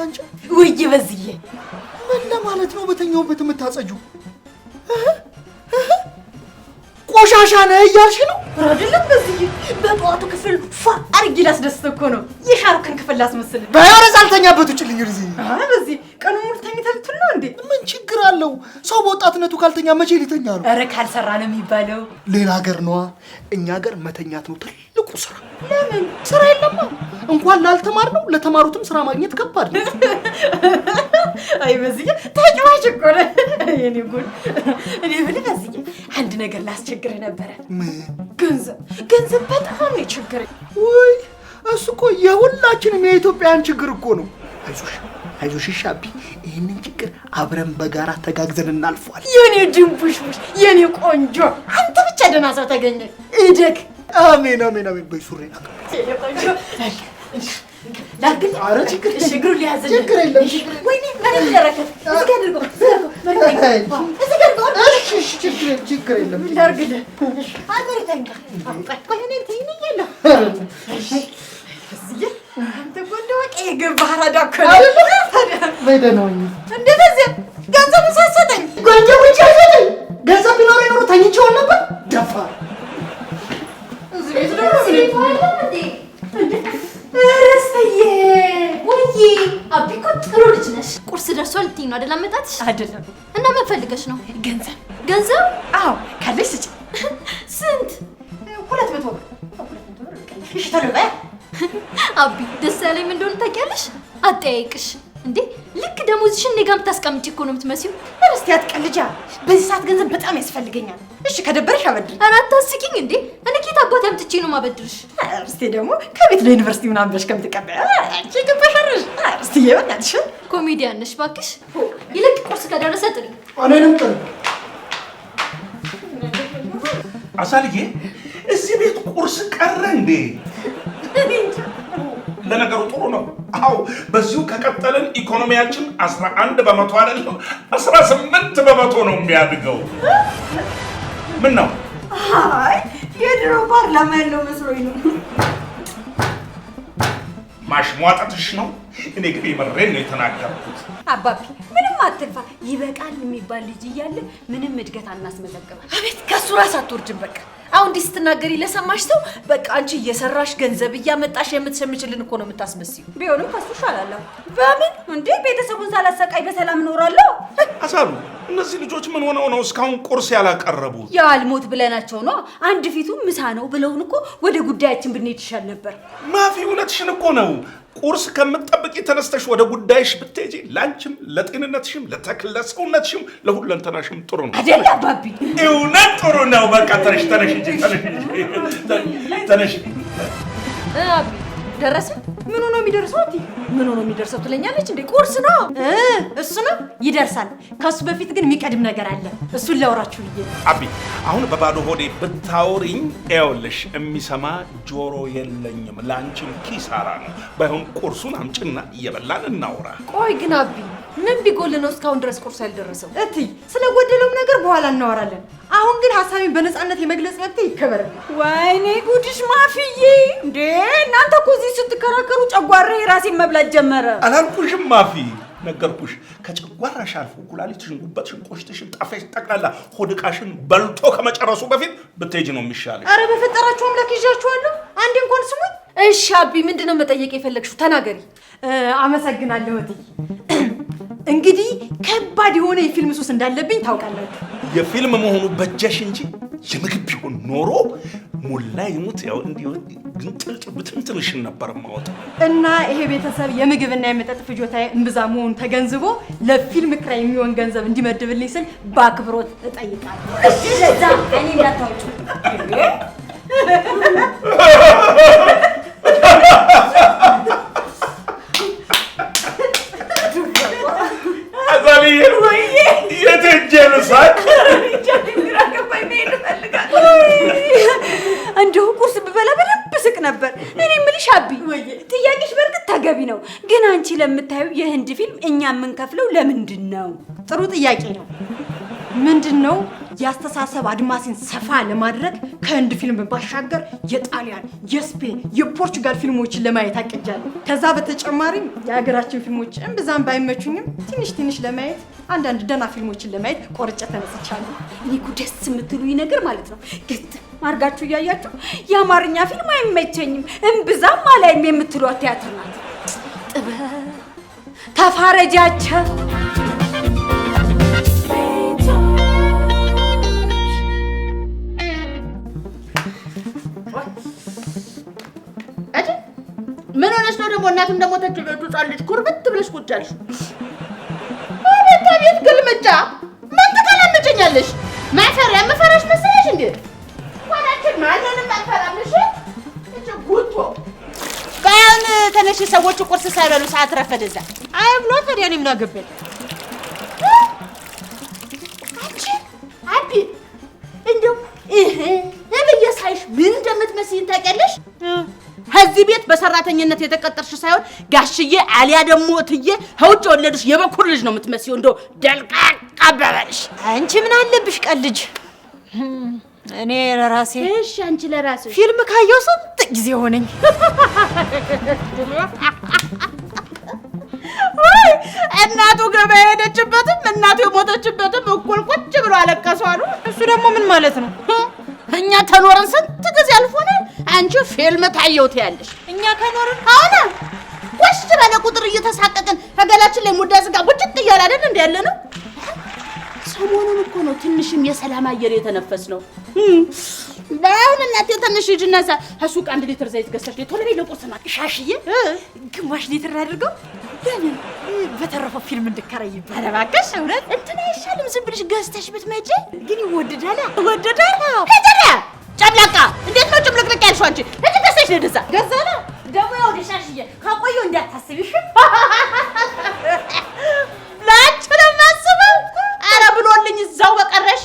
አንቺ ወይ በዝዬ ምን ለማለት ነው በተኛውበት የምታጸጁ? ቆሻሻ ነህ እያልሽ ነው? አይደለም በዝዬ በጧቱ ክፍል ፋ አርጊ ላስደስት እኮ ነው የሻሩክን ክፍል ላስመስል። ባይወረስ አልተኛበት ውጭልኝ እዚህ። በዚህ ቀኑ ሙሉ ተኝተልቱል ነው እንዴ? ምን ችግር አለው? ሰው በወጣትነቱ ካልተኛ መቼ ሊተኛ ነው? አረ ካልሰራ ነው የሚባለው። ሌላ ሀገር ነዋ። እኛ ሀገር መተኛት ነው ትልቁ ስራ። ለምን ስራ የለማ? እንኳን ላልተማር ነው ለተማሩትም ስራ ማግኘት ከባድ ነው። አይ በዝዬ ታጭዋጭ እኮ ነው የኔ ጉድ። እኔ ምን በዝዬ አንድ ነገር ላስቸግር ነበር። ምን? ገንዘብ በጣም ነው ችግር። ወይ እሱ እኮ የሁላችንም የኢትዮጵያን ችግር እኮ ነው። አይዞሽ ሻቢ፣ ይሄንን ችግር አብረን በጋራ ተጋግዘን እናልፈዋል። የኔ ድንቡሽቡሽ የኔ ቆንጆ አንተ ብቻ ደህና ሰው ተገኘ እደግ። አሜን አሜን አሜን። በይሱሬና ላግል አረ ችግር እግሩ ሊያዘኝ ችግር የለም። ወይኔ ማን ይደረከት እዚህ አድርጎ ችግር የለም። ላርግል አመሪታኛ ቆይኔ ትይኝኛለሁ። እዚህ አንተ ጎንደወቄ የገባህ ዳከለ በደነው እንዴት እዚህ ገንዘብ ሳሰጠኝ ገንዘብ ሳሰጠኝ ገንዘብ ቢኖር ኖሮ ተኝቼው ነበር። ደፋ እዚህ ቤት ደግሞ ረስተዬ ወይ አቢኮ ጥሩ ልጅ ነሽ። ቁርስ ደርሷል ልትይኝ ነው አይደል? አመጣትሽ አይደለም እና ምን ፈልገሽ ነው? ገንዘብ? አዎ ካለሽ ስጭ። ስንት? 200 ብር። እሺ ተረጋጋ። አቢ ደስ ያለኝ ምን እንደሆነ ታውቂያለሽ? አጠያይቅሽ እንዴ ልክ ደሞዝሽን እኔ ጋር የምታስቀምጪ እኮ ነው የምትመስዪው። እስቲ አትቀልጃ። በዚህ ሰዓት ገንዘብ በጣም ያስፈልገኛል። እሺ ከደበረሽ አበድር። ኧረ አታስቂኝ እንዴ! እኔ ኬት አባቴ አምጥቼ ነው ማበድርሽ? እስቲ ደግሞ ከቤት ለዩኒቨርሲቲ ምናምን ብለሽ ከምትቀበይ አንቺ ገባሻለሽ። እስቲ የበናትሽ ኮሜዲያን ነሽ እባክሽ። ይልቅ ቁርስ ከደረሰ ጥሪ። እኔንም ጥሪ። አሳልዬ እዚህ ቤት ቁርስ ቀረ እንዴ? ለነገሩ ጥሩ ነው። አዎ በዚሁ ከቀጠልን ኢኮኖሚያችን 11 በመቶ አይደለም 18 በመቶ ነው የሚያድገው። ምን ነው? አይ የድሮ ፓርላማ ያለው መስሎኝ ነው። ማሽሟጠጥሽ ነው? እኔ ግን የመሬን ነው የተናገርኩት። አባቢ ምንም አትልፋ። ይበቃል የሚባል ልጅ እያለ ምንም እድገት አናስመዘግባል። አቤት ከሱ ራስ አትወርጅም። በቃ አሁን እንዲህ ስትናገሪ ለሰማሽ ሰው በቃ አንቺ እየሰራሽ ገንዘብ እያመጣሽ የምትሸምችልን እኮ ነው የምታስመስዩ። ቢሆንም ከሱ እሻላለሁ። በምን እንዴ ቤተሰቡን ሳላሰቃይ በሰላም እኖራለሁ? አሳሉ እነዚህ ልጆች ምን ሆነው ነው እስካሁን ቁርስ ያላቀረቡት? ያልሞት ብለናቸው ነው። አንድ ፊቱ ምሳ ነው ብለውን እኮ ወደ ጉዳያችን ብንሄድ ይሻል ነበር። ማፊ እውነትሽን እኮ ነው። ቁርስ ከምትጠብቂ ተነስተሽ ወደ ጉዳይሽ ብትሄጂ ላንቺም ለጤንነትሽም ለሰውነትሽም ለሁለንተናሽም ጥሩ ነው አይደል አባቢ? እውነት ጥሩ ነው። በቃ ተነሽ አቢ ደረሰ? ምን ነው የሚደርሰው? አቲ ምን ነው የሚደርሰው ትለኛለች እንዴ? ቁርስ ነው እሱ ነው ይደርሳል። ከሱ በፊት ግን የሚቀድም ነገር አለ። እሱን ላውራችሁ ብዬ አቢ አሁን በባዶ ሆዴ ብታወሪኝ ይኸውልሽ የሚሰማ ጆሮ የለኝም። ላንቺም ኪሳራ ነው። ባይሆን ቁርሱን አምጭና እየበላን እናውራ። ቆይ ግን አቢ ምን ቢጎል ነው እስካሁን ድረስ ቁርስ ያልደረሰው? እትይ ስለጎደለውም ነገር በኋላ እናወራለን። አሁን ግን ሐሳቤን በነፃነት የመግለጽ መብት ይከበር። ወይኔ ጉድሽ ማፊዬ! እንዴ እናንተ እኮ እዚህ ስትከራከሩ ጨጓራዬ ራሴን መብላት ጀመረ። አላልኩሽም ማፊ? ነገርኩሽ። ከጨጓራሽ አልፎ ኩላሊትሽን፣ ጉበትሽን፣ ቆሽትሽን፣ ጣፊያሽ ጠቅላላ ሆድ ዕቃሽን በልቶ ከመጨረሱ በፊት ብትሄጂ ነው የሚሻለሽ። አረ በፈጠራችሁ አምላክ ይዣችኋለሁ። አንዴ እንኳን ስሙኝ። እሺ አቢ ምንድነው መጠየቅ የፈለግሽው? ተናገሪ። አመሰግናለሁ እትዬ። እንግዲህ ከባድ የሆነ የፊልም ሱስ እንዳለብኝ ታውቃላችሁ። የፊልም መሆኑ በጀሽ እንጂ የምግብ ቢሆን ኖሮ ሙላ ይሙት ያው እንዲሁ ግንጥልጥ ብትንትንሽን ነበር ማወጣው። እና ይሄ ቤተሰብ የምግብና የመጠጥ ፍጆታዬ እምብዛ መሆኑን ተገንዝቦ ለፊልም ክራይ የሚሆን ገንዘብ እንዲመድብልኝ ስል በአክብሮት እጠይቃለሁ። እሺ ለዛ እኔ እንዳታውጪ አዛልዬ የትጀን ሳቅ እንደው ቁርስ ብበላ በደንብ ስቅ ነበር። እኔ የምልሽ አቢ ጥያቄሽ በእርግጥ ተገቢ ነው፣ ግን አንቺ ለምታዩ የህንድ ፊልም እኛ የምንከፍለው ለምንድን ነው? ጥሩ ጥያቄ ነው። ምንድን ነው ያስተሳሰብ አድማሲን ሰፋ ለማድረግ ከህንድ ፊልም ባሻገር የጣሊያን፣ የስፔን፣ የፖርቹጋል ፊልሞችን ለማየት አቅጃለሁ። ከዛ በተጨማሪም የሀገራችን ፊልሞች እምብዛም ባይመቹኝም ትንሽ ለማየት አንዳንድ ደህና ፊልሞችን ለማየት ቆርጬ ተነስቻለሁ። እኔ እኮ ደስ የምትሉኝ ነገር ማለት ነው ማርጋችሁ እያያችሁ የአማርኛ ፊልም አይመቸኝም እምብዛም አላይም የምትሏት ቲያትር ናት። ጥበብ ተፋረጃቸው ምን ሆነሽ ነው ደግሞ? እናቱን እንደሞተች ጧል ልጅ ኩርብት ብለሽ ቁጭ አልሽ። ቤት ግልምጫ ምን ትከላምጨኛለሽ? ማፈሪያ መፈራሽ መሰለሽ እንዴ? ወላችን ማንንም አፈራምሽ እጭ ጉቶ ባያን ተነሽ። ሰዎች ቁርስ ሳይበሉ ሰዓት ረፈደ። እዛ አይ ብሎ ታዲያ እኔ ምን አገባኝ? አንቺ አቢ እንደው ለበየሳይሽ ምን እንደምትመስይን ታውቂያለሽ? ከዚህ ቤት በሰራተኝነት የተቀጠርሽ ሳይሆን ጋሽዬ አሊያ ደግሞ እትዬ ከውጭ ወለዱሽ የበኩር ልጅ ነው የምትመስይው። እንደው ደልቃቃ አባባልሽ። አንቺ ምን አለብሽ ቀልጅ? እኔ ለራሴ እሺ፣ አንቺ ለራስሽ ፊልም ካየው ስንት ጊዜ ሆነኝ። እናቱ ገበያ ሄደችበትም እናቱ የሞተችበትም እኩል ቁጭ ብሎ አለቀሱ አሉ። እሱ ደግሞ ምን ማለት ነው? እኛ ተኖረን ስንት ጊዜ አልፎናል። አንቺ ፊልም ታየው ትያለሽ። እኛ ከኖርን አሁን ወሽ ባለ ቁጥር እየተሳቀቅን ከገላችን ላይ ሙዳ ስጋ ቡጭት እያለ አይደል እንደ ያለ ነው። ሰሞኑን እኮ ነው ትንሽም የሰላም አየር የተነፈስ ነው። ባሁን እናቴ ትንሽ ሂጂና ከሱቅ 1 ሊትር ዘይት ገዝተሽ ቶሎ በይ ለቁርስ ነው። ሻሽዬ ግማሽ ሊትር አድርገው ለምን በተረፈው ፊልም እንድከራይበት። ኧረ እባክሽ እውነት እንትን አይሻልም? ዝም ብለሽ ገዝተሽ ብትመጪ ግን ይወደዳል። ሄደዳ ጨምላቃ እንዴት ነው ጭምልቅልቅ ያልሽው አንቺ? እጅ ገዝተሽ ነው ደዛ ገዛና ደግሞ ያው ሻሽዬ ከቆየው እንዳታስቢሽ ላንቺ ነው የማስበው። ኧረ ብሎልኝ እዛው በቀረሽ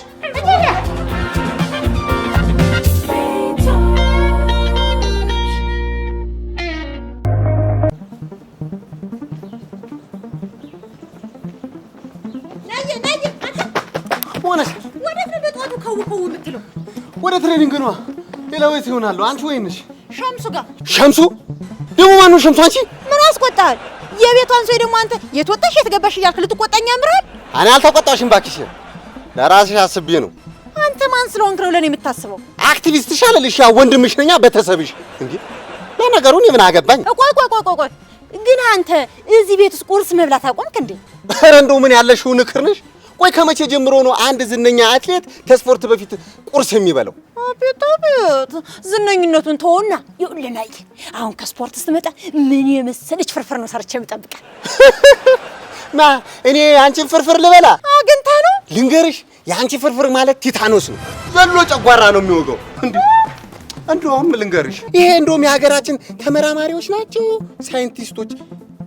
ከው የምትለው ወደ ትሬኒንግ ነው። ሌላው የት ይሆናል? አንቺ ወይንሽ ሸምሱ ጋር። ሸምሱ ደግሞ ማን ነው ሸምሱ? አንቺ ምን አስቆጣል? የቤቷን ሰው ደግሞ አንተ የት ወጣሽ የት ገባሽ እያልክ ልትቆጣኝ አምራል? እኔ አልተቆጣሽም እባክሽ፣ ለራስሽ አስቤ ነው። አንተ ማን ስለሆንክ ነው ለኔ የምታስበው? አክቲቪስትሽ አለልሽ፣ ያ ወንድምሽ ነኛ ቤተሰብሽ። እንዴ ለነገሩ እኔ ምን አገባኝ? ቆይ ግን አንተ እዚህ ቤት ውስጥ ቁርስ መብላት አቆምክ እንዴ? ኧረ እንደው ምን ያለሽው ንክር ነሽ? ቆይ ከመቼ ጀምሮ ነው አንድ ዝነኛ አትሌት ከስፖርት በፊት ቁርስ የሚበላው? አቤት ዝነኝነቱን ተውና ይውልናይ። አሁን ከስፖርት ስትመጣ ምን የመሰለች ፍርፍር ነው ሰርቼ የምጠብቀው። ማ እኔ አንቺን ፍርፍር ልበላ? አግንታ ነው ልንገርሽ፣ የአንቺ ፍርፍር ማለት ቲታኖስ ነው፣ ዘሎ ጨጓራ ነው የሚወጋው። እንደውም ልንገርሽ፣ ይሄ እንደውም የሀገራችን ተመራማሪዎች ናቸው ሳይንቲስቶች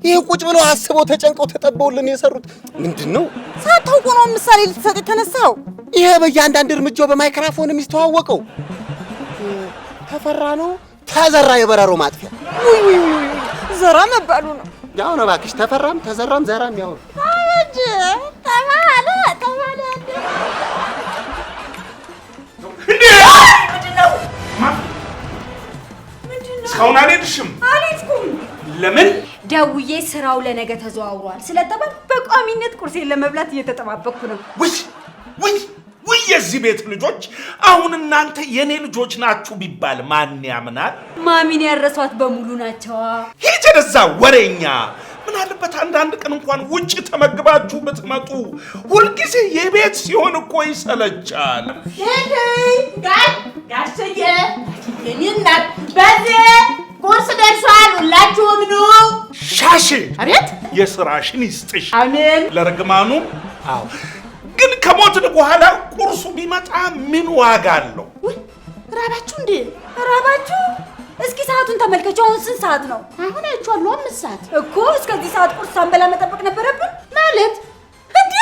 ይሄ ቁጭ ብለው አስበው ተጨንቀው ተጠበውልን የሰሩት ምንድነው? ሳታውቁ ነው ምሳሌ ልትሰጥ ተነሳው። ይሄ በእያንዳንዱ እርምጃው በማይክሮፎን የሚስተዋወቀው ተፈራ ነው ተዘራ የበረሮ ማጥፊያ። ዘራ መባሉ ነው። ያው ነው እባክሽ፣ ተፈራም ተዘራም ዘራም ያው ነው። አጅ ተማለ ምንድነው? እስካሁን አልሄድሽም? አልሄድኩም። ለምን? ደውዬ ስራው ለነገ ተዘዋውሯል ስለተባለ በቋሚነት ቁርሴን ለመብላት እየተጠባበቅኩ ነው። ውይ የዚህ ቤት ልጆች፣ አሁን እናንተ የኔ ልጆች ናችሁ ቢባል ማን ያምናል? ማሚን ያረሷት በሙሉ ናቸዋ። ሂጅ ወደዛ ወሬኛ። ምን አለበት አንዳንድ ቀን እንኳን ውጭ ተመግባችሁ ብትመጡ። ሁልጊዜ የቤት ሲሆን እኮ ይሰለቻል። ጋሽዬ የኔ እናት በዚህ ቁርስ ደርሷል፣ ሁላችሁም ኑ። ሻሽ አቤት፣ የስራሽን ይስጥሽ። አሜን። ለርግማኑም አዎ። ግን ከሞትን በኋላ ቁርሱ ቢመጣ ምን ዋጋ አለው? ራባችሁ እንዴ? ራባችሁ? እስኪ ሰዓቱን ተመልከቹ። አሁን ስንት ሰዓት ነው? አሁን አይቼዋለሁ፣ 5 ሰዓት እኮ። እስከዚህ ሰዓት ቁርስ ሳንበላ መጠበቅ ነበረብን ማለት እንዴ?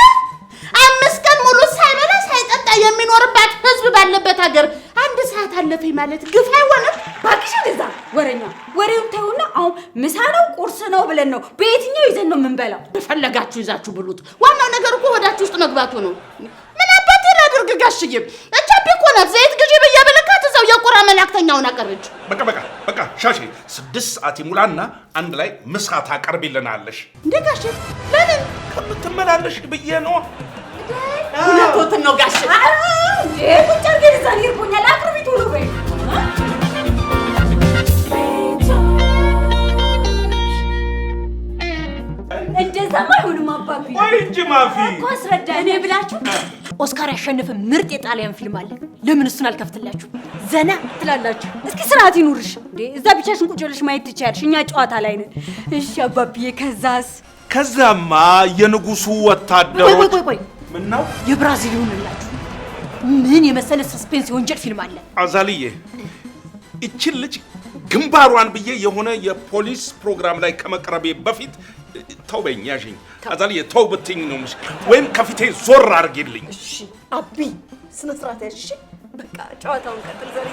5 ቀን ሙሉ ሳይበላ ሳይጠጣ የሚኖርባት ህዝብ ባለበት ሀገር 1 ሰዓት አለፈኝ ማለት ግፍ አይሆንም? ባክሽ እንደዛ ወሬኛ። ወሬውን ተውና አሁን ምሳ ነው ቁርስ ነው ብለን ነው በየትኛው ይዘን ነው የምንበላው? በፈለጋችሁ ይዛችሁ ብሉት። ዋናው ነገር እኮ ወዳችሁ ውስጥ መግባቱ ነው። ምን አባቴ ያድርግ ጋሽዬ። እቻቤ እኮ ናት ዘይት ግዢ ብዬ ብልካት እዛው የቁራ መላክተኛውን አቀረች። በቃ ሻሼ 6 ሰዓት ይሙላና አንድ ላይ ምሳ ታቀርቢልናለሽ። እንዴ ጋሽ ለምን ከምትመላለሽ ብዬ ነው። ሁለቶትን ነው ጋሽ ቁጭ አድርገን እዛ ይርቦኛል። አቅርቢ ቶሎ በይ። እንደዛማ አይሆንም አባቢ። ወይ እንጂ ማፊ እኮ አስረዳኝ። እኔ ብላችሁ ኦስካር ያሸነፈ ምርጥ የጣሊያን ፊልም አለ። ለምን እሱን አልከፍትላችሁ? ዘና ትላላችሁ። እስኪ ስርዓት ይኑርሽ እንዴ! እዛ ብቻሽን ቁጭ ብለሽ ማየት ትችያለሽ። እኛ ጨዋታ ላይ ነን። እሺ አባብዬ፣ ከዛስ? ከዛማ የንጉሱ ወታደሮች ቆይ ምን ነው የብራዚል ይሁንላችሁ። ምን የመሰለ ሰስፔንስ የወንጀል ፊልም አለ። አዛልዬ እቺን ልጅ ግንባሯን ብዬ የሆነ የፖሊስ ፕሮግራም ላይ ከመቅረቤ በፊት ተው በይኝ፣ ያዥኝ። አዛልዬ ተው ብትኝ ነው ምስ ወይም ከፊቴ ዞር አድርጊልኝ። እሺ አቢ ስነ ስርዓት ያዥ። እሺ በቃ ጨዋታውን ቀጥል። ዘሬ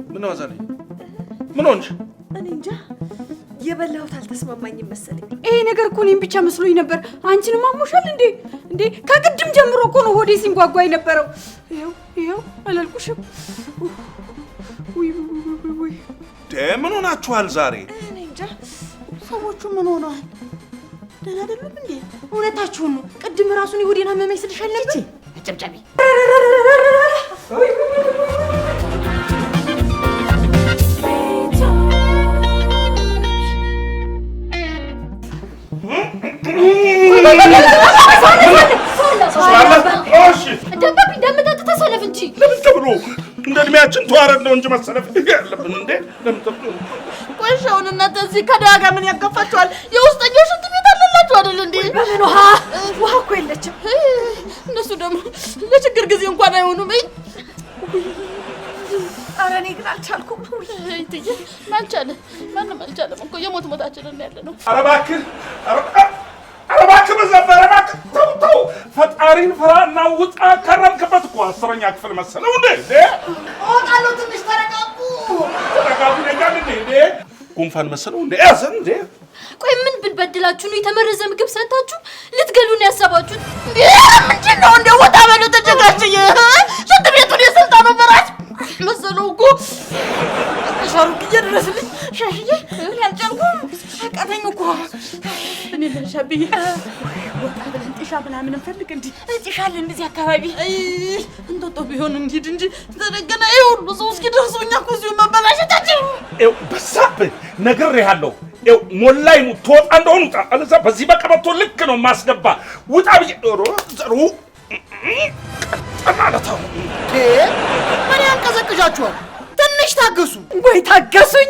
ምን ነው አዛልዬ? ምን ሆንሽ? እኔ እንጃ የበላሁት አልተስማማኝም መሰለኝ። ይሄ ነገር እኮ እኔም ብቻ መስሎኝ ነበር። አንቺንም አሞሻል እንዴ? እንዴ ከቅድም ጀምሮ እኮ ነው ሆዴ ሲንጓጓ የነበረው። ይኸው አላልኩሽም? ውይ ምን ሆናችኋል ዛሬ? እኔ እንጃ ሰዎቹ ምን ሆነዋል? ደህና አይደሉም እንዴ? እውነታችሁን ነው። ቅድም ራሱን የሆዴን አመመኝ ስልሽ አልነበር? ጨብጨቢ ደባቢ እንደምጠጥ ተሰለፍ እንጂ ለምን ተብሎ እንደ እድሜያችን ተዋረድ ነው እንጂ መሰለፍ ያለብን እንዴ? ለምን ተብሎ ቆሻውን እናንተ እዚህ ከዳጋ ምን ያጋፋችኋል? የውስጠኛው ሽንት ቤት አለላችሁ አይደል እንዴ? በምን ውሃ እኮ የለችም። እነሱ ደግሞ ለችግር ጊዜ እንኳን አይሆኑም። ኧረ እኔ ግን አልቻልኩም። እትዬ ማንም አልቻለም እኮ የሞት ሞታችንን ያለ ነው። ኧረ እባክህ በዘበረ እባክህ ተው። ፈጣሪን ፍራና ውጣ። ከረምክበት እኮ 10ኛ ክፍል መሰለው እንዴ? እወጣለሁ። ትንሽ ተረጋጉ። ነጋል እንዴ? ጉንፋን መሰለው እንዴ? ያዘን እንዴ? ቆይ ምን ብንበድላችሁ ነው የተመረዘ ምግብ ሰጣችሁ ልትገሉን ያሰባችሁት? ምንድን ነው እንደ ወጣ በሉ ተጨጋጭኝ። ሽንት ቤቱን የስልጣኑ በራስ መሰለው እኮ ሻሩክ እየደረስልኝ ሻሽዬ እኔ አልቻልኩም። አቃተኝ እኮ እኔ ለሻብዬ ወጣ ብለን ጢሻ ምናምን እንፈልግ እንዲ ጢሻ አለ እንደዚህ አካባቢ እንጦጦ ቢሆን እንሂድ እንጂ ተደገና ሁሉ ሰው እስኪደርሱኛ እኮ እዚሁ መበላሸታችን በዛብህ ነግሬሃለሁ። ሞላይ ትወጣ እንደሆነ ውጣ። አለዛ በዚህ በቀበቶ ልክ ነው ማስገባ። ውጣ ብዬ ዘሩ ቀጠናለታው ምን ያንቀዘቅዣችኋል? ትንሽ ታገሱ። ወይ ታገሱኝ።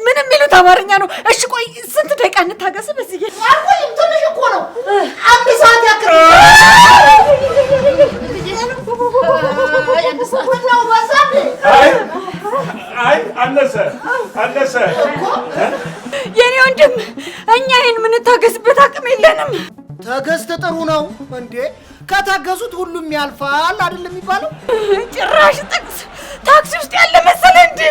ምን የሚሉት አማርኛ ነው? እሺ ቆይ ስንት ደቂቃ እንታገስ? በዚህ አልቆይም። ትንሽ እኮ ነው። 1 ሰዓት ያክል ነው በዛብ። አይ አነሰ የኔ ወንድም፣ እኛ ይሄን የምንታገስበት አቅም የለንም። ተገዝተ ጥሩ ነው እንዴ? ከታገዙት ሁሉም ያልፋል አይደል የሚባለው? ጭራሽ ጥቅስ ታክሲ ውስጥ ያለ መሰለ እንዴ?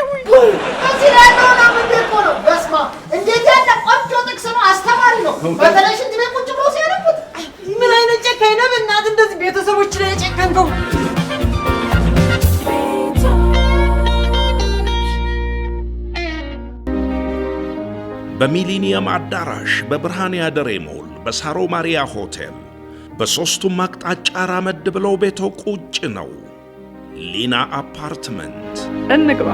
እዚህ ላይ ነው ምንድነው ነው? በስማ እንዴት ያለ ቆንጆ ጥቅስ ነው። አስተማሪ ነው። በተለይ ሽንት ቤት ቁጭ ብሎ ሲያነቡት ምን አይነት ጨካኝ ነው? በእናት እንደዚህ ቤተሰቦች ላይ የጨከንከው። በሚሊኒየም አዳራሽ፣ በብርሃን ያደሬ ሞል፣ በሳሮ ማሪያ ሆቴል በሦስቱም አቅጣጫ ራመድ ብለው ቤቶ ቁጭ ነው። ሊና አፓርትመንት እንግባ።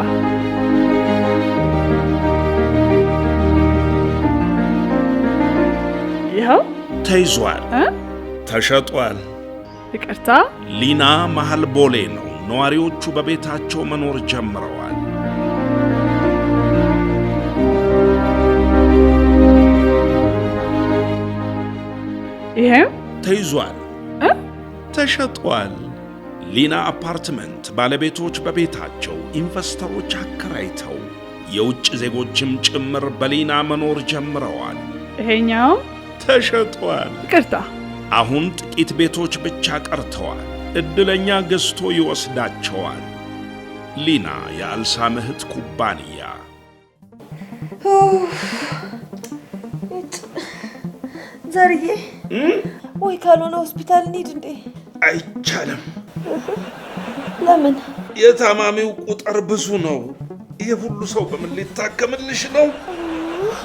ይኸው ተይዟል፣ ተሸጧል። ይቅርታ፣ ሊና መሃል ቦሌ ነው። ነዋሪዎቹ በቤታቸው መኖር ጀምረዋል። ይሄው ተይዟል፣ ተሸጧል። ሊና አፓርትመንት ባለቤቶች በቤታቸው፣ ኢንቨስተሮች አከራይተው፣ የውጭ ዜጎችም ጭምር በሊና መኖር ጀምረዋል። ይሄኛው ተሸጧል። ይቅርታ፣ አሁን ጥቂት ቤቶች ብቻ ቀርተዋል። እድለኛ ገዝቶ ይወስዳቸዋል። ሊና የአልሳምህት ኩባንያ ዘርዬ ወይ ካልሆነ ሆስፒታል እንሂድ እንዴ? አይቻልም። ለምን? የታማሚው ቁጥር ብዙ ነው። ይሄ ሁሉ ሰው በምን ሊታከምልሽ ነው?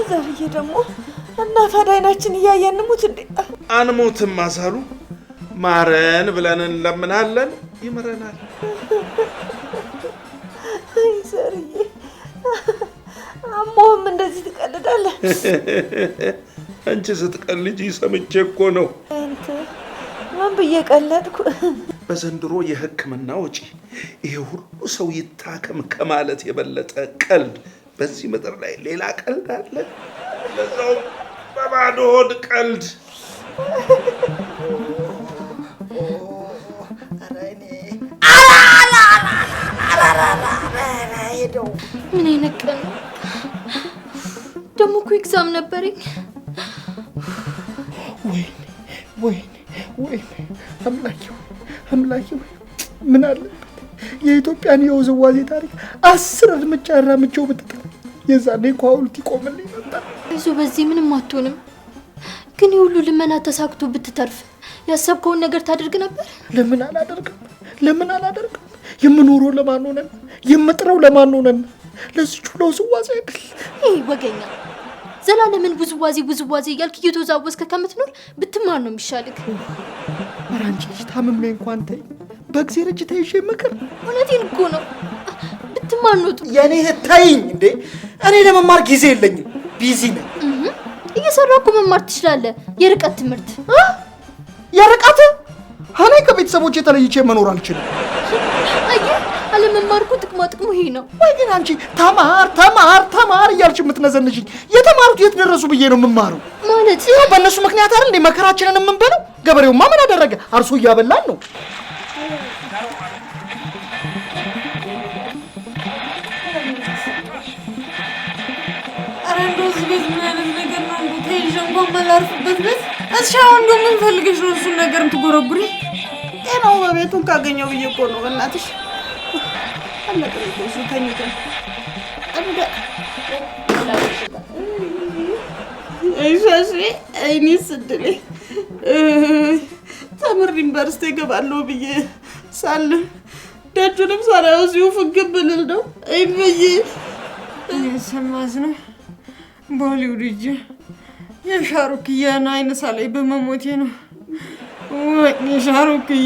ዘርዬ ደግሞ እናት አዳይናችን እያየን እንሙት እንዴ? አንሞትም አሳሉ። ማረን ብለን እንለምናለን፣ ይምረናል። አይ ዘርዬ አሞህም እንደዚህ ትቀልዳለህ? አንቺ ስትቀልጂ ሰምቼ እኮ ነው። አንተ ምን ብዬ ቀለድኩ? በዘንድሮ የሕክምና ወጪ ይሄ ሁሉ ሰው ይታከም ከማለት የበለጠ ቀልድ በዚህ ምድር ላይ ሌላ ቀልድ አለ? ለዛው በባዶ ሆድ ቀልድ። ምን አይነት ቀን ነው ደግሞ? እኮ ኤግዛም ነበረኝ። ወይኔ አምላኬ ምን አለበት የኢትዮጵያን የውዝዋዜ ታሪክ 10 እርምጃ አራምቼው ብትጥል የዛኔ እኮ ሐውልት ይቆምልኝ ነበር። አይዞህ፣ በዚህ ምንም አትሆንም። ግን የሁሉ ልመና ተሳክቶ ብትተርፍ ያሰብከውን ነገር ታደርግ ነበር። ለምን አላደርግም? የምኖረው ለማን ሆነን? የምጥረው ለማን ሆነን? ለዚቹ ለውዝዋዜ አይደል? ይሄ ወገኛ ዘላለምን ውዝዋዜ እያልክ እየተወዛወዝከ ከምትኖር ብትማር ነው የሚሻልክ። ኧረ አንቺ ልጅ ታምሜ እንኳን ተይ፣ በእግዚአብሔር እጅ ተይዤ ምክር። እውነቴን እኮ ነው። ብትማር ነው ጥሩ። የኔ ተይኝ እንዴ! እኔ ለመማር ጊዜ የለኝም፣ ቢዚ ነኝ። እየሰራህ እኮ መማር ትችላለህ። የርቀት ትምህርት የርቀት? እኔ ከቤተሰቦቼ ተለይቼ መኖር አልችልም። አየህ፣ አለመማር እኮ ጥቅሙ ይሄ ነው። ወይ ግን አንቺ ተማር እያልሽ የምትነዘንሽኝ የተማሩት የት ደረሱ ብዬ ነው የምማረው? ማለት ይኸው በእነሱ ምክንያት አይደል እንዴ መከራችንን የምንበለው? ገበሬውማ ምን አደረገ? አርሶ እያበላን ነው። ኧረ እንደው እዚህ ቤት ምን አይነት ነገር ነው? እንደው ተይዤ እንኳን ማላርፍበት ቤት። እሺ አሁን እንደው ምን ፈልገሽ ነው እሱን ነገር የምትጎረጉሪ? ጤናው በቤቱን ካገኘው ብዬ እኮ ነው። በእናትሽ አለቀ እሱ ተኝቶ እሺ አይኔስ እድሌ ተምር ዩኒቨርሲቲ እገባለሁ ብዬ ሳልም ደጁንም ሳላየው እዚሁ ፍግብ ልል ነው። አይ ብዬ ሰማዝ ነው ቦሊውድ ሂጅ የሻሩክዬን አይን ሳላይ በመሞቴ ነው። ወይኔ ሻሩክዬ!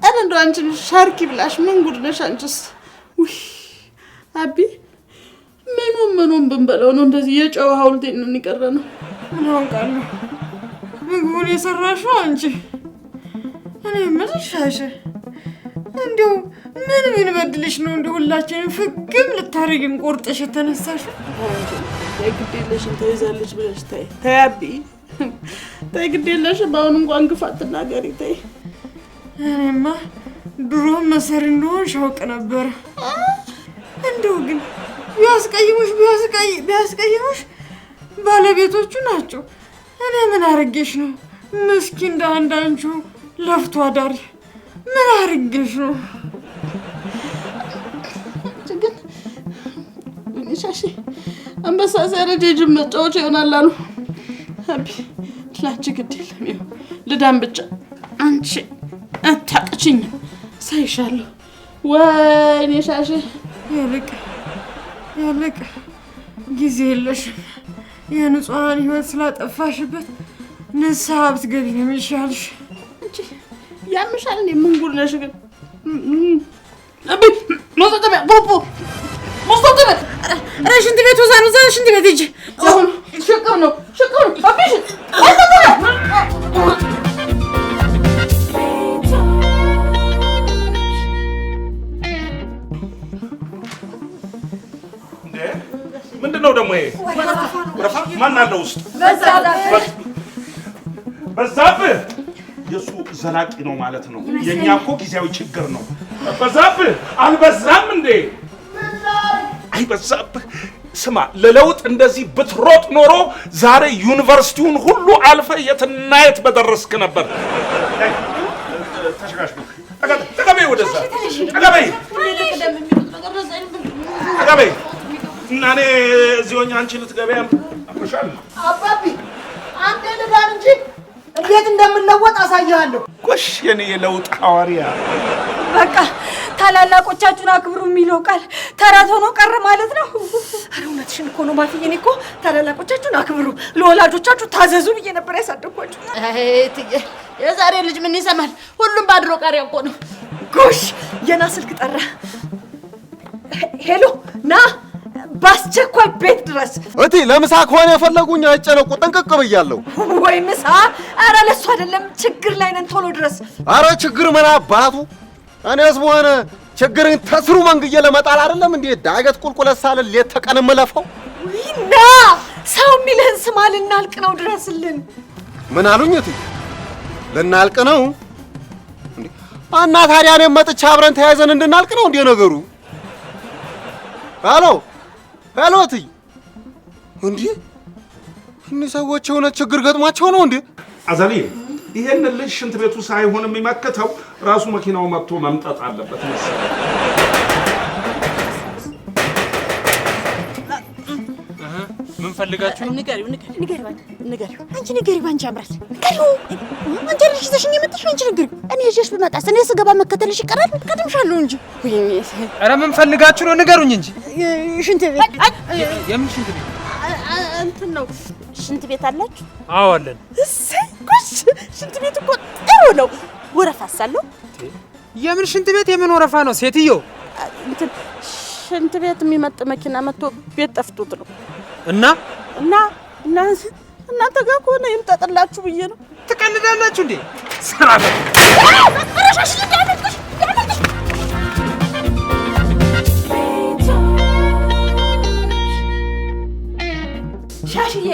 ኧረ እንደው አንቺ ሻርኪ ብላሽ ምን ጉድ ነሽ አንቺስ? ውይ አቢ ምኑን ብንበለው ነው እንደዚህ የጨው ሐውልቴን እንቀረ ነው? ምን አውቃለሁ። ምግቡን የሰራሽው አንቺ። እኔ የምልሽ እንደው ምን በድልሽ ነው እንደው ሁላችንም ፍግም ልታረጊን ቆርጠሽ የተነሳሽው? ተይ ግድ የለሽም ተይዛለች ብለሽ ተይ አቢ ተይ ግድ የለሽም። አሁን እንኳን ግፍ አትናገሪ ተይ። እኔማ ድሮ መሰሪ እንደሆንሽ አውቅ ነበር። እንደው ግን ቢያስቀይሙሽ ባለቤቶቹ ናቸው። እኔ ምን አርጌሽ ነው? ምስኪን እንዳንዳንቹ ለፍቶ አዳሪ ምን አርጌሽ ነው? ግን ሻሺ አንበሳ ሲያረጅ የጅብ መጫወቻ ይሆናል አሉ። አቢ ላንቺ ግድ የለም ይኸው ልዳን ብቻ። አንቺ አታቅችኝም ሳይሻለሁ። ወይኔ ሻሺ ያለቀ ጊዜ የለሽም። የንጹሃን ህይወት ስላጠፋሽበት ንስሐ ብትገቢ ነው የሚሻልሽ። አንቺ ያምሻል እንዴ? ምን ጉድ ነሽ ግን? አቢ ሞተተበ ቦቦ ሞተተበ ሽንት ቤት ወዛ ነው። ሽንት ቤት ሂጂ። አሁን ሸቀር ነው አቢሽ ምንድነው ደግሞ ይሄ? ወረፋ ማን አለው ውስጥ? በዛብህ የሱ ዘላቂ ነው ማለት ነው። የኛ እኮ ጊዜያዊ ችግር ነው። በዛብህ አልበዛም እንዴ? አይ በዛብህ ስማ፣ ለለውጥ እንደዚህ ብትሮጥ ኖሮ ዛሬ ዩኒቨርሲቲውን ሁሉ አልፈ የትና የት በደረስክ ነበር። ተሽጋሽ ነው። ተቀበይ ወደዛ ተቀበይ እና እኔ እዚህ ሆኜ አንቺ ልትገበያም አቆሻል። አባቢ አንተ ልዳን እንጂ እንዴት እንደምንለወጥ አሳያለሁ። ጎሽ የኔ የለውጥ ሐዋርያ። በቃ ታላላቆቻችሁን አክብሩ የሚለው ቃል ተረት ሆኖ ቀረ ማለት ነው። ኧረ እውነትሽን እኮ ነው ማፍዬ። እኔ እኮ ታላላቆቻችሁን አክብሩ፣ ለወላጆቻችሁ ታዘዙ ብዬ ነበር ያሳደግኳችሁ። የዛሬ ልጅ ምን ይሰማል? ሁሉም ባድሮ ቃሪያ እኮ ነው። ጎሽ የና ስልክ ጠራ። ሄሎ ና በአስቸኳይ ቤት ድረስ። እቴ ለምሳ ከሆነ የፈለጉኝ አይጨነቁ፣ ጥንቅቅ ብያለሁ። ወይ ምሳ? ኧረ ለሱ አይደለም ችግር ላይ ነን፣ ቶሎ ድረስ። ኧረ ችግር ምን አባቱ? እኔስ በሆነ ችግርን ተስሩ መንግዬ ለመጣል አይደለም እንዴ ዳገት ቁልቁለት ሳለ ሌት ተቀን የምለፈው። ና ሰው የሚልህን ስማ፣ ልናልቅ ነው፣ ድረስልን። ምን አሉኝ እቴ? ልናልቅ ነው እንዴ? እና ታዲያ እኔም መጥቼ አብረን ተያይዘን እንድናልቅ ነው እንዴ ነገሩ? ሄሎ ሄሎ እቴ፣ እንዴ እነዚህ ሰዎች የሆነ ችግር ገጥሟቸው ነው እንዴ? አዛሊ ይሄን ልጅ ሽንት ቤቱ ሳይሆን የሚመከተው ራሱ መኪናው መጥቶ መምጣት አለበት መሰለኝ። ምን ፈልጋችሁ? ንገሪው። አንቺ ንገሪው፣ አንቺ ያምራል። አንቺ ልጅ ተሽኝ የመጣሽ አንቺ ንገሪው። እኔ እሺ ብመጣስ እኔ ስገባ መከተልሽ ይቀራል? ቀድምሻለሁ እንጂ። ኧረ ምን ፈልጋችሁ ነው? ንገሩኝ እንጂ። ሽንት ቤት። የምን ሽንት ቤት? እንትን ነው። ሽንት ቤት አላችሁ? አዎ አለን። እሰይ ጎሽ! ሽንት ቤት እኮ ጥሩ ነው። ወረፋስ አለው? የምን ሽንት ቤት? የምን ወረፋ ነው ሴትዮ? እንትን ሽንት ቤት የሚመጥ መኪና መጥቶ ቤት ጠፍቶት ነው። እና እናንተ ጋር ከሆነ ይምጣጥላችሁ ብዬ ነው። ትቀልዳላችሁ እንዴ? ስራ ሻሽዬ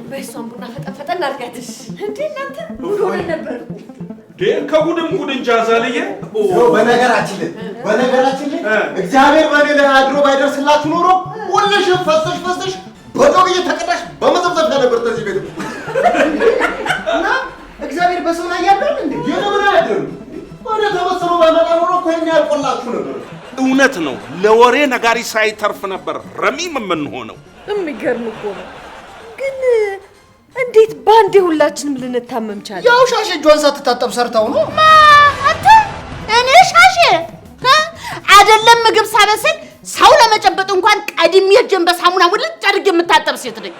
በእሷን ቡና ፈጠን አድርጋትሽ። እንዴ እናንተ ጉድ ሆነን ነበር። ከጉድም ጉድ እንጂ አዛልዬ። በነገራችን ላይ እግዚአብሔር በኔ ላይ አድሮ ባይደርስላችሁ ኖሮ ሁልሽ ፈሰሽ በዶግ እየተቀዳሽ በመዘብዘብ ነበር ተዚህ ቤት እና እግዚአብሔር በሰው ላይ ያለው እንዴ? የምን አይደለም ወደ ተበሰሩ ባይመጣ ኖሮ እኮ ይሄን ያልቆላችሁ ነበር። እውነት ነው። ለወሬ ነጋሪ ሳይተርፍ ነበር ረሚም የምንሆነው። የሚገርም እኮ ነው። ግን እንዴት ባንዴ ሁላችንም ልንታመም ቻለ? ያው ሻሽ እጇን ሳትታጠብ ሰርታው ነው። አንተ እኔ ሻሽ አይደለም ምግብ ሳበስል ሰው ለመጨበጥ እንኳን ቀድሜ እጄን በሳሙና ሙልጭ አድርጌ የምታጠብ ሴት ነኝ።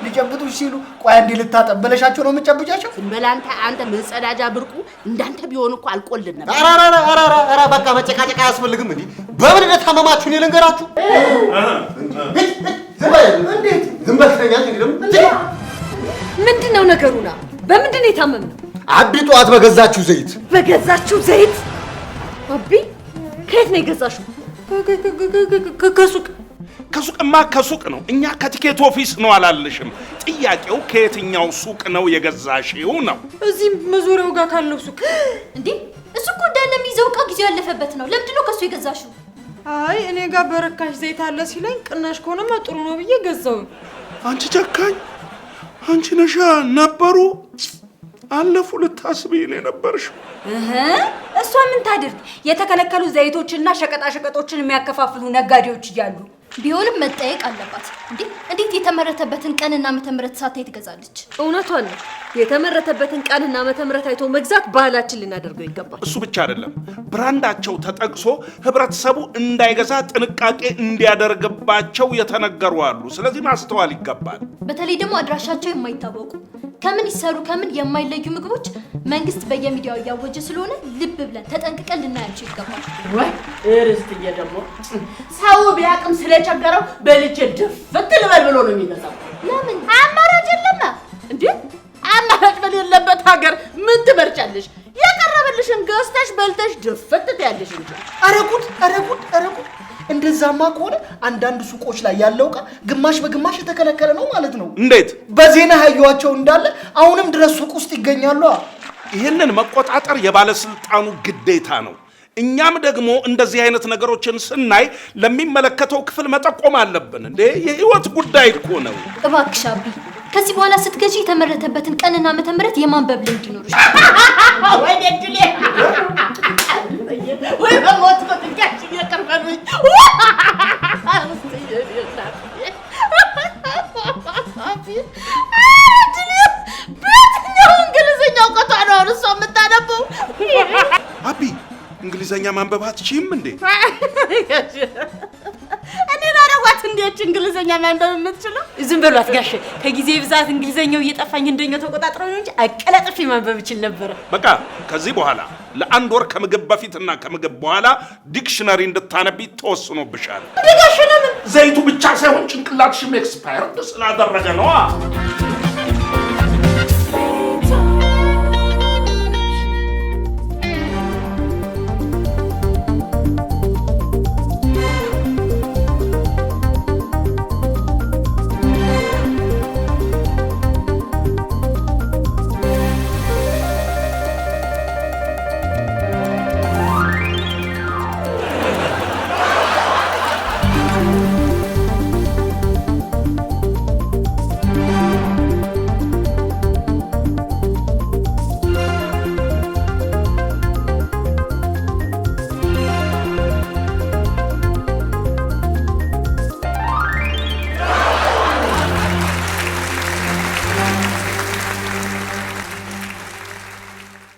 ሊጨብጡሽ ሲሉ ቆይ አንዴ ልታጠብ ብለሻቸው ነው የምትጨብጫቸው? ዝም በል አንተ መጸዳጃ ብርቁ እንዳንተ ቢሆን እኮ አልቆልን ነበር። ኧረ በቃ መጨቃጨቅ አያስፈልግም። እንዴ በምን እንደታመማችሁ እኔ ልንገራችሁ። እንዴት ዝም በልተኛ እንዴ? ምንድነው ነገሩና? በምንድን ነው የታመምነው? አቢ ጠዋት በገዛችሁ ዘይት ዘይት? አቢ ከየት ነው የገዛሽው? ከሱቅ ነው። እኛ ከቲኬት ኦፊስ ነው አላልሽም? ጥያቄው ከየትኛው ሱቅ ነው የገዛሽው ነው። እዚህ መዞሪያው ጋር ካለው ሱቅ። እንዴ እሱ እኮ እንዳለ የሚይዘው ዕቃ ጊዜው ያለፈበት ነው። ለምንድን ነው ከሱ የገዛሽው? አይ እኔ ጋር በረካሽ ዘይት አለ ሲለኝ ቅናሽ ከሆነማ ጥሩ ነው ብዬ ገዛው። አንቺ ጨካኝ! አንቺ ነሻ ነበሩ አለፉ ልታስብይ ነው የነበርሽው። እሷ ምን ታድርግ? የተከለከሉ ዘይቶችና ሸቀጣሸቀጦችን የሚያከፋፍሉ ነጋዴዎች እያሉ ቢሆንም መጠየቅ አለባት። እንዴ እንዴት የተመረተበትን ቀንና ዓመተ ምህረት ሳታይ ትገዛለች? እውነቷን ነው። የተመረተበትን ቀንና ዓመተ ምህረት አይቶ መግዛት ባህላችን ልናደርገው ይገባል። እሱ ብቻ አይደለም፣ ብራንዳቸው ተጠቅሶ ህብረተሰቡ እንዳይገዛ ጥንቃቄ እንዲያደርግባቸው የተነገሩ አሉ። ስለዚህ ማስተዋል ይገባል። በተለይ ደግሞ አድራሻቸው የማይታወቁ ከምን ይሰሩ ከምን የማይለዩ ምግቦች መንግስት በየሚዲያው እያወጀ ስለሆነ ልብ ብለን ተጠንቅቀን ልናያቸው ይገባል። ወይ እርስትዬ ደግሞ ሰው ቢያቅም ስለቸገረው በልጅ ድፍት ልበል ብሎ ነው የሚገዛው። ለምን? አማራጭ የለም እንዴ? አማራጭ በሌለበት ሀገር ምን ትመርጫለሽ? የቀረበልሽን ገዝተሽ በልተሽ ድፍት ትያለሽ እንጂ። ኧረ ጉድ! እንደዛማ ከሆነ አንዳንድ ሱቆች ላይ ያለው ዕቃ ግማሽ በግማሽ የተከለከለ ነው ማለት ነው። እንዴት? በዜና ያዩዋቸው እንዳለ አሁንም ድረስ ሱቅ ውስጥ ይገኛሉ። ይህንን መቆጣጠር የባለስልጣኑ ግዴታ ነው። እኛም ደግሞ እንደዚህ አይነት ነገሮችን ስናይ ለሚመለከተው ክፍል መጠቆም አለብን። እንዴ የህይወት ጉዳይ እኮ ነው። እባክሽ አቢ ከዚህ በኋላ ስትገዢ የተመረተበትን ቀንና ዓመተ ምህረት የማንበብ ልምድ ይኖርሽ። ወይ ደድሌ ወይ በሞት በጥንቃቄ እየቀርበሉኝ እንግሊዘኛ ማንበብ አትችይም እንዴ? እኔ ላረዋት እንዴት እንግሊዘኛ ማንበብ የምትችለው? ዝም በሏት ጋሼ። ከጊዜ ብዛት እንግሊዘኛው እየጠፋኝ እንደኛው ተቆጣጥረው ነው እንጂ አቀላጥፌ ማንበብ እችል ነበር። በቃ ከዚህ በኋላ ለአንድ ወር ከምግብ በፊትና ከምግብ በኋላ ዲክሽነሪ እንድታነቢ ተወስኖብሻል። ጋሼ ለምን? ዘይቱ ብቻ ሳይሆን ጭንቅላትሽም ኤክስፓየርድ ስላደረገ ነዋ።